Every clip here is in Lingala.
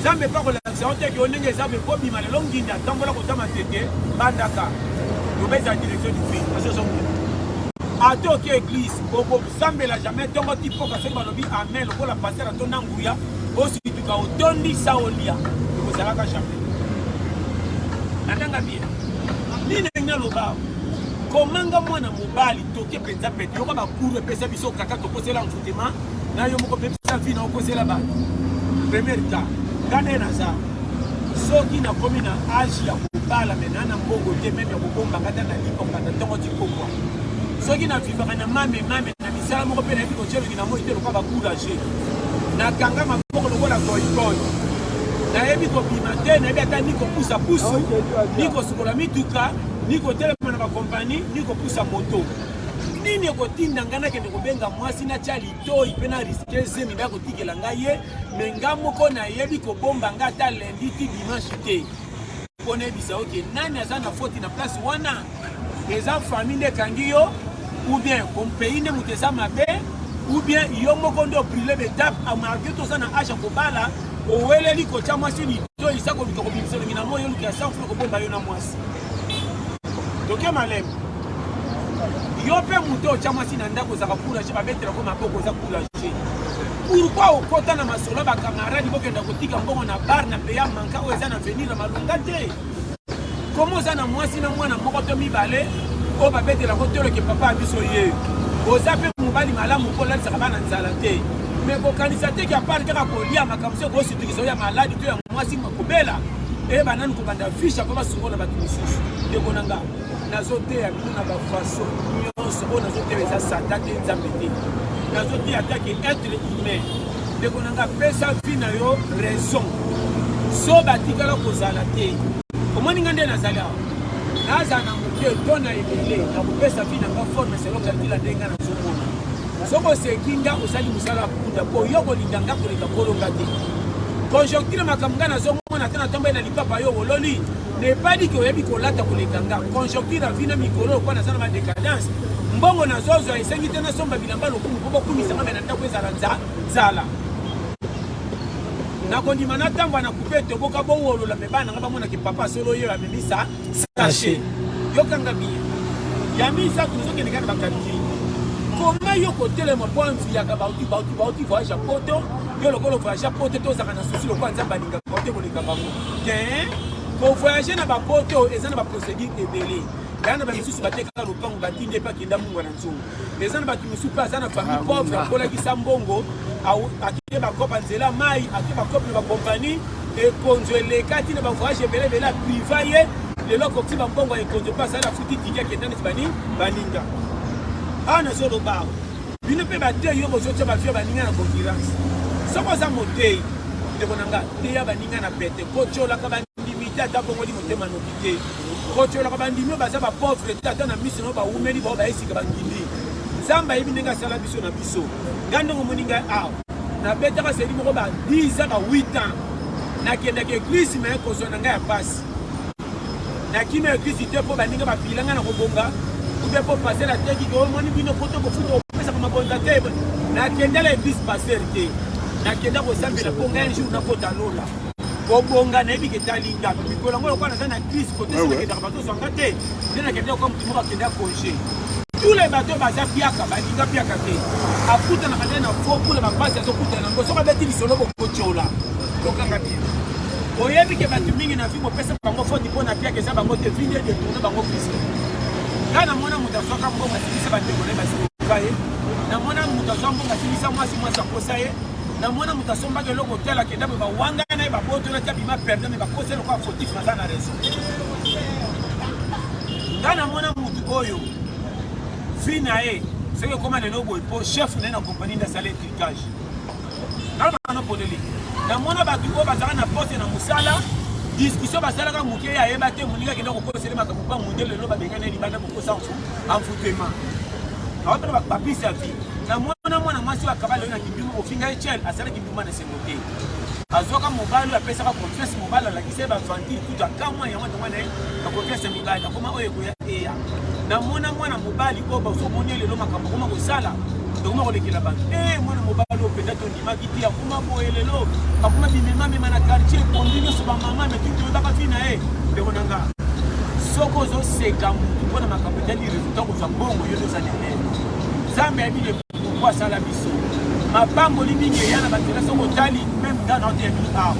Zambe pas relaxé, on t'a dit on est Zambe pour bima le long guinda, tant voilà qu'on t'a matété, bandaka. Nous baisse la direction du film, parce que à toi qui église, au Zambe la jamais, tant que tu peux passer par le bi amen, pour la passer à ton angouya, aussi tu vas au tondi saolia, vous allez à jamais. Natanga bien. Ni nenga loba. Komanga mwana mobali toke penza pete, yo ba kuru pesa biso kaka to posela mfutema, na yo moko pesa vi na okosela ba. Premier cas. Gane na za soki na komi na age ya kobala menana mbongo te meme ya kobomba ngata na lipo ngata ntongo tikokwa soki na vivaka na mame na misala moko pe na biko chelo kina mo itelo kwa bakuraje na kanga maboko lokola goigoi na yebi ko bima te na yebi ata niko pusa pusu niko sukola mituka niko telema na bakompani niko pusa moto nini kotinda ngana kende kobenga mwasi na chali to ipena riske zemi ndako tikela ngaye menga moko na yebi ko bomba ngata lundi ti dimanche te kone bisa oke nani azana faute na place wana eza famille kangiyo ou bien comme pays ne muteza mabe ou bien yo moko ndo brûler l'étape a marqué to sana acha ko bala o weleli ko cha mwasi ni to isako biko bimisa ngina moyo luki asa fu ko bomba yo na mwasi doke malem yo pe muto chama sina ndako za kula che babetela ko maboko za kula che pourquoi okota na masolo ba camarade bokenda kotika mbongo na bar na peya manka o eza na venir na malunga te comment ça na mwasi na mwana moko to mibale o babetela ko tolo ke papa biso ye oza pe mobali malamu ko la tsaka bana nzala te mais ko kanisa te ki apart ka ko lia makamso ko situkizo ya maladi to ya mwasi makobela e banani ko banda fisha ko basungola batu misusu de konanga nazote ya bino na bafaso nyonso oyo nazote eza sata te nzambe te nazote atake être humain ndeko nanga pesa vi na yo raison so batikala kozala te omoni nga nde nazali awa naza na moke to na ebele na kopesa vi nanga forme selo kalkila ndenga nazomona soko osekinga osali mosala punda mpo yo kolinga nga koleka kolonga te conjoncture makambo nga nazomona te na ntombo ye na lipapa yo ololi n'est pas dit que oyebi kolata kolekanga conjoncture avina mikolo kwa nazana ma décadence mbongo nazozo esengi te na somba bilamba lokumu po bokumisa ngame na ndako ezala nzala na kondima na tamba na coupe to boka bowolo la mebana ngaba mona ki papa solo yo amemisa sachet yo kanga bi ya misa kuzoke nekana bakati koma yo kotele mo point via ka bauti voyage poto yo lokolo voyage poto to zaka na susi lokwa nzamba linga kote boleka bango ke pour voyager na bapoto eza na ba procédure ebele yana ba misusu bateka lopango batinde pa kinda mungu na nzungu eza na batu misusu pa na famille pauvre akola kisambongo au akite ba kopa nzela mai akite ba kopa na ba compagnie e konzele kati na ba voyage ebele bela privé le loko ti ba mbongo e konzo pa sala futi ticket ketani bani baninga ana solo ba bino pe ba te yo bozo te ba fia baninga na concurrence soko za motei de konanga te ya baninga na pete kochola ka tata bongo di motema no kite kochola ka bandimi baza ba pauvre tata na miso no ba umeli ba ba esika bangindi zamba yebi ninga sala biso na biso ngando ngomoninga a na beta ka seli moko ba 10 ans ba 8 ans na kenda ke église me ko zona nga ya passe na kime église te po baninga ba pilanga na kobonga ube po passer la teki ko moni bino poto ko futo pesa ko mabonga te na kenda la église passer te na kenda ko sambela po nga un jour na kota lola Bobonga na ebike talinga mikolo ngolo kwa na crise côté sur les bateaux sont gâtés na kende comme tout monde kende congé tous les bateaux baza piaka balinga piaka te afuta na kende na fo pour la base ya sokuta na ngoso ka beti lisolo ko chola lokanga bien oyebi ke batu mingi na fimo pesa bango fo ndipo na piaka za bango te vinde de tourner bango crise kana mona mutafaka mbonga tibisa bandeko na basi kaye na mona mutazambo ngatibisa mwasi mwasa kosaye na mwana mutasomba ke loko tela ke ndabe ba wanga na ba boto na tabi ma perdre me ba kose lokwa fautif na za na raison ngana mwana mutu oyo fina c'est que comment les nobo pour chef na compagnie de salaire tricage na ba na podeli na mwana ba tuko ba za na poste na musala discussion ba sala ka muke ya yeba te muninga ke ndako kosele makamu pa mundele lo ba bengana ni banda ko sa en foutema autre ba papi sa vie na mwana mwasi wa kabalo na kibimu ofinga echel asala kibimu na sekote azoka mobile apesa ka confiance mobile la kiseba vanti kuta kama ya mwana na confiance mobile kama oyo ko ya na mwana mobali ko ba so monia lelo makambo koma ko sala donc ma ko lekela ba mwana mobali o peut-être on dimaki ti akuma boelelo akuma bimema mema na quartier combine so ba mama mais tu ba ka fina de onanga soko zo seka mutu na makambo tali résultat ko za bongo yo za nene zambe abi de kwa sala biso mapango limingi yana batela soko tali même dans notre état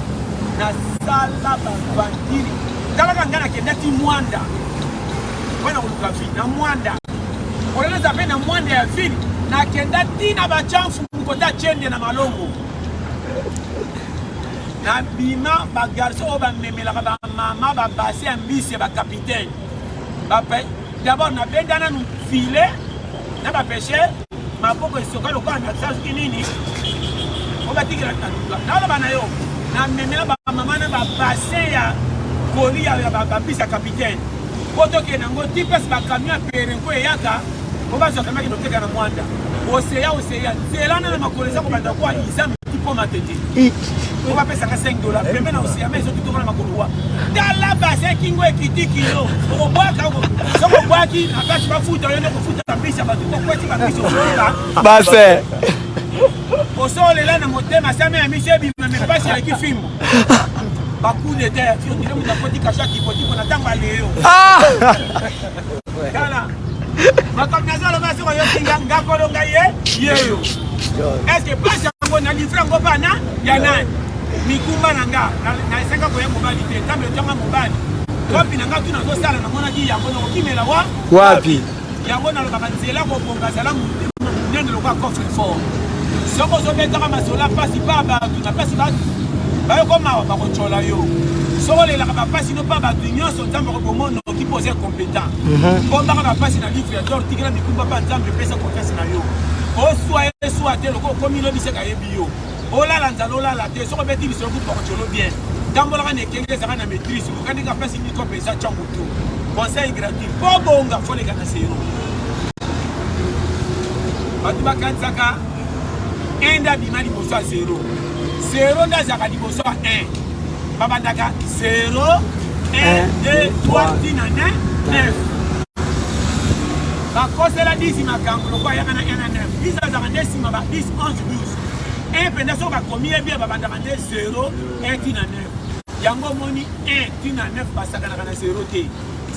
na sala ba bandiri kala kangana kendati mwanda wana ulukafi na mwanda olele zape na mwanda ya vile na kendati na bachanfu mkota chende na malongo na bima ba garçon ba memela ba mama ba base ambisi ba capitaine ba d'abord na bendana nu filet na ba pêcher ma poko isoka lokwa na sas kinini o ba tigela na ba na yo na memela ba mama na ba base ya koli ya ba bisa capitaine poto ke nango tipes ba camion perenko yaka o ba soka maki dokeka na mwanda oseya zelana na makoleza ko banda kwa izami tipo matete on va payer $5 pembe na oseya mais surtout na makolwa dala base kingo ekidikilo o boaka so ko boaki na pasi ba futa yo ko futa bisa ba ko kweti ba biso base o sole la na motema same ya misebi me pasi ya kifimbo baku de terre tu dirais muta koti kasha kipoti ko na tamba leo dala makamnazo lo basi ko yo kinga ngakolo ngaye yeyo est-ce que pas yango na livre ngo bana ya nani mikumba nanga na esenga ko ya mobali te tambe tonga mobali wapi nanga tuna zo sala na mona ji yango no kimela wapi yango na lo bakanzela ko bonga salamu nende lo kwa coffre fort soko zo betaka masola pasi baba tuna pasi ba yo koma ba ko chola yo soko le la ba pasi no pa ba nyonso nzambe ko bomono ki poser compétent bomba ba pasi na livre d'or tigela mikumba pa nzambe pesa confiance na yo o soit te loko komi lo biseka yebi yo ola la nzalo la la te soko beti biso ko cholo bien tambola ne kenge za na maîtrise ko kanika pasi ni ko pesa changu tu conseil gratuit po bonga fole kana sero batuba kansaka enda bimali boso 0 ndazaka liboso 1 babandaka 0 1 2 3 9 bakosela 10 makambo lokwa yaka na 1 na 9 izazaka nde nsima ba 10 11 12 mpenda soki bakomi ebie babandaka nde 0 1 tina 9 yango moni 1 tina 9 basakanaka na 0 te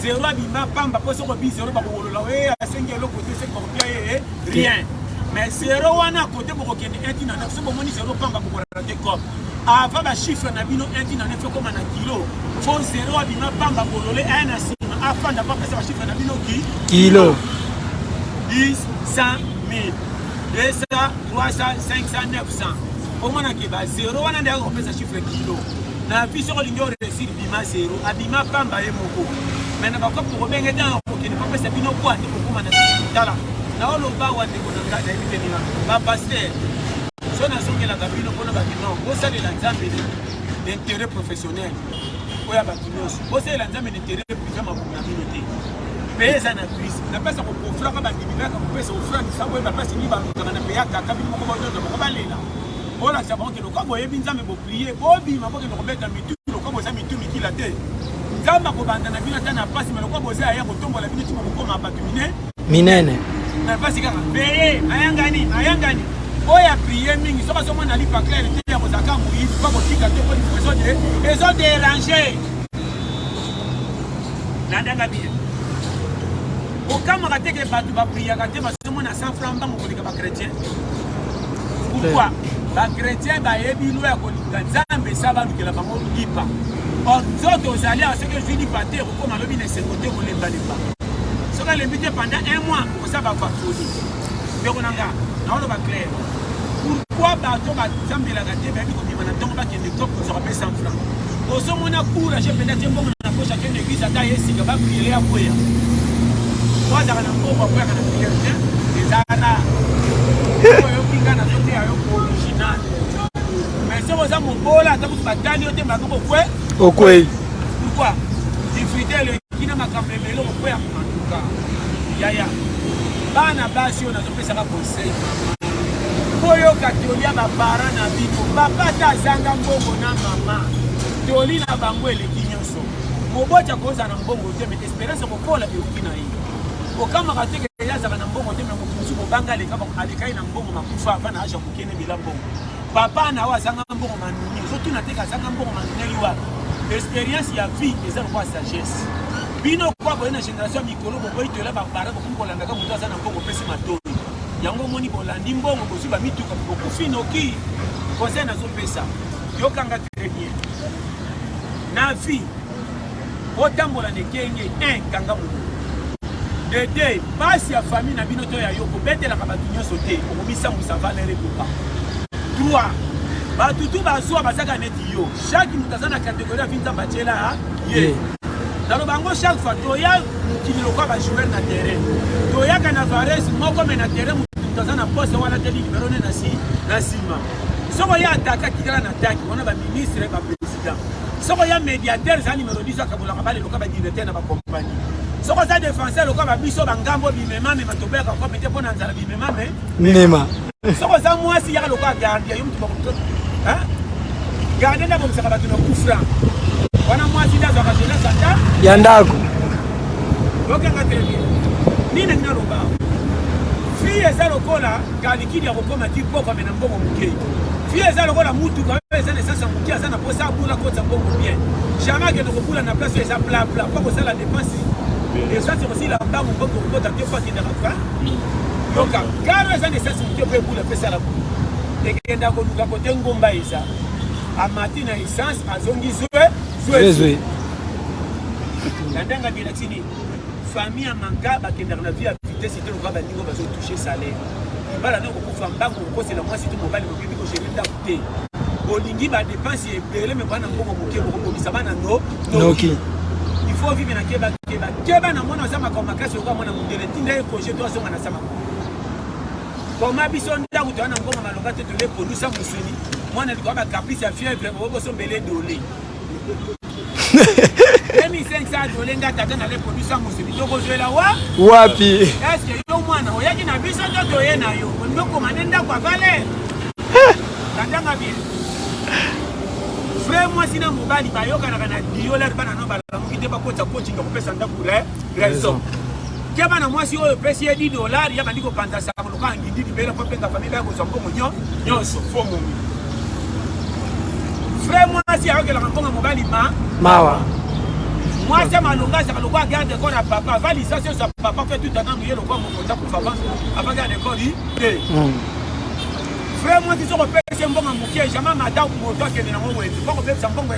0 abima pamba mpo soko bi 0 bakokolola oye asengi eloko te seki bakopia ye rien mais 0 wana kote bokokende 1 tina 9 so bomoni 0 pamba bokolala te comme avant bachiffre na bino 1 tina 9 ekoma na kilo fo 0 abima pamba kolole aya na nsima afanda bapesa bachiffre na bino kilo 10 100 1000 200 300 500 900 omona ke ba 0 wana nde akopesa chiffre kilo na vie soko lingi oresir bima 0 abima pamba ye moko mais na bakopi kobenge te okokende bapesa bino kwa nde kokoma na tala na oloba wa ndeko na ngai nayebi te bapaster so nazongelaka bino mpona bato non bosalela nzambe d'intérêt professionnel oyo bato nyonso bosalela nzambe d'intérêt privé mabuku na bino te mpe eza na crise napesa kokofraka bandimi kaka kopesa ofrandisa boyeba mpasi ni balukaka na peya kaka bino moko baozoza moko balela olakisa bango kende lokwa boyebi nzambe boprie bobima bokende kobeta mitu lokwa boza mitu mikila te nzambe akobanda na bino ata na pasi me lokwa boza aya kotombola bino tima kokoma bato minene na pasi kaka peye ayangani oyo aprie mingi soki azomona lipa claire te ya kozaka moyibi mpa kotika te po ezoderange nandanga bien okamaka teke bato bapriaka te bazomona 100 franc mbango koleka bachrétien pourquoi bachrétien bayebi lo ya kolinga nzambe esa balukela bango lipa or nzoto ozali awa soki ozwi lipa te okokoma alobi na esengo te kolembalemba soki alembi te pendant 1 mois okosa bavafoli ndeko nanga naoloba claire pourquoi bato bazambelaka te bayebi kobima na ntongo bakende top kozwaka mpe 100 franc ozomona courage mpenda te mbongo na poche akende église ata yesika bapriere ya kweya oazaka na mbongo akweyaka na priere te ezaka na oyokinga na zote ya yoko original mais soki oza mobola ata kutu batali yo te mbaka okwei pourquoi difrite eleki na makambo ebele okweya manduka yaya bana basi oyo nazopesaka conseil oyoka tolia bapara na bino bapata azanga mbongo na mama toli na bango eleki nyonso moboti akozala na mbongo te mais espérance kokola euki na ye okama kate ke yaza na mbongo te mengo kusu banga le kama alikai na mbongo makufa hapana acha kukene bila mbongo papa na wazanga mbongo manuni surtout na teka zanga mbongo manuni liwa expérience ya vie eza kwa sagesse bino kwa boyena génération mikolo bo boy tola ba bara ko kumbola ndaka mutu aza na mbongo pesi matoi yango moni bolandi mbongo koziba mituka ko finoki conseil na zo pesa yo kanga très bien na vie otambola ne kenge un kanga mutu de deux basi ya famille na bino to ya yo ko betela ka batu nyonso te ko bisa musavalere ko pa 3 batutu bazwa bazaka neti yo chaque mutazana catégorie ya vinza bachela ye dans le bango chaque fois toya mukililo kwa ba joueur na terrain toya kana Vares moko me na terrain mutazana poste wala te numéro na sima soko ya attaque kikala na attaque wana ba ministre ba président soko ya médiateur za numéro 10 akabola kabale loka ba directeur na ba compagnie soko za défenseur loka ba biso ba ngambo bimema me matobeka kwa pete pona nzala bimema me nema soko za mwasi ya loka gardien yo mutu ba hein gardien na bomsaka ba tuna kufra wana mwasi ndazo ka jeunesse ata ya ndako okanga tele nini na loba fille za lokola galikidi ya kokoma ti poko mena mbongo mukei fille za lokola mutu ka pesa na sasa mukia sana posa bula kota mbongo bien jamais que de kula na place eza bla bla poko sala dépense et ça c'est aussi la banque mbongo kota te fa kinda ka yoka karo za ne sasa mukia pe bula pesa la ekenda ko luka ko tengomba isa amati na essence azongi zwe ndanga bila tini famille manka bakenda na vie à vitesse te loka ba ningo bazo toucher salaire bala na ko kufa mbango ko c'est la moi c'est tout mobile mo bibi ko gérer ndakute olingi ba dépense ebele me bana mbongo moke ko bisa bana noki il faut vivre na keba na mwana za makoma kasi ko mwana mundele tinda ko je dois songa na sama koma biso ndaku to na mbongo maloka te to le produisa musuni mwana liko ba caprice ya fièvre bo so mbele dolé 2500 dollars ngata na le produisa musuni to ko zoela wapi est-ce que yo mwana oyaki na biso to ye na yo ndoko manenda kwa vale ndanga bien frère moi sina mobali bayoka na dioler bana no bala mukite ba kota coaching ko pesa ndaku raison keba na mwasi oyo pesi ya $10 ya bandiko panda sa ko ka ngindi libera po penga famille ba ko zongo monyo nyonso fomo frère mwasi ayoka la konga mobali mawa mwasi malonga sa ko garde ko na papa validation sa papa fait tout temps mieux le quoi mon contact pour papa avant garde ko li frère moi qui sont repérés mbongo mukie jamais madame moto kene na ngwe ko ko pesa mbongo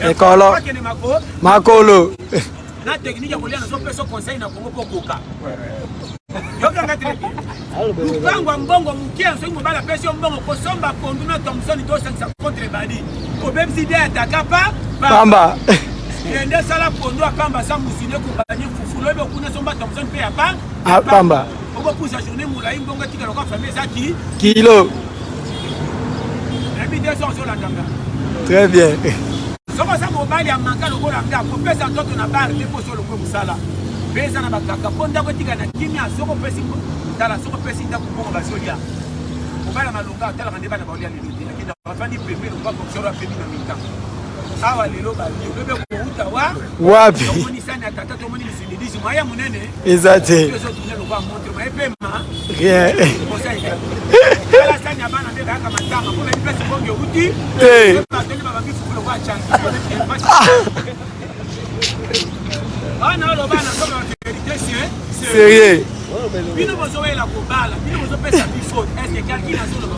ekolo kene makolo na technique ya kolia na zo pesa conseil na kongo pokoka yoka ngati lupangwa mbongo mukie so ngobala pesa mbongo ko somba pondu na Thomson to 500 contre badi ko bebsi de ataka pamba ende sala pondu apamba sa musine ko banye fufulo ebe kuna somba Thomson pe pamba oko pusa journée mulai mbongo tika loka famille za kilo. Très bien. Soko sa mobile ya manka lokola nga ko pesa ndoto na bar te poso lokwe musala. Pesa na bakaka ponda ko tika na kimia soko pesa tala soko pesa ndako bongo bazolia. Mobile malonga tala kande bana baolia lelete lakini bafandi pepe lo kwa kokoro pepe na minta. Awa lelo ba bebe ko uta wapi? Tomoni sana tata tomoni misindisi maya munene. Exacte. Pesa tunene lo kwa montre ma epema. Rien. La sanya bana bebe aka matanga ko na pesa bongo uti. Ana lo bana kama vérité c'est sérieux. Bino bozo wela ko bala, bino bozo pesa bifo. Est-ce que quelqu'un a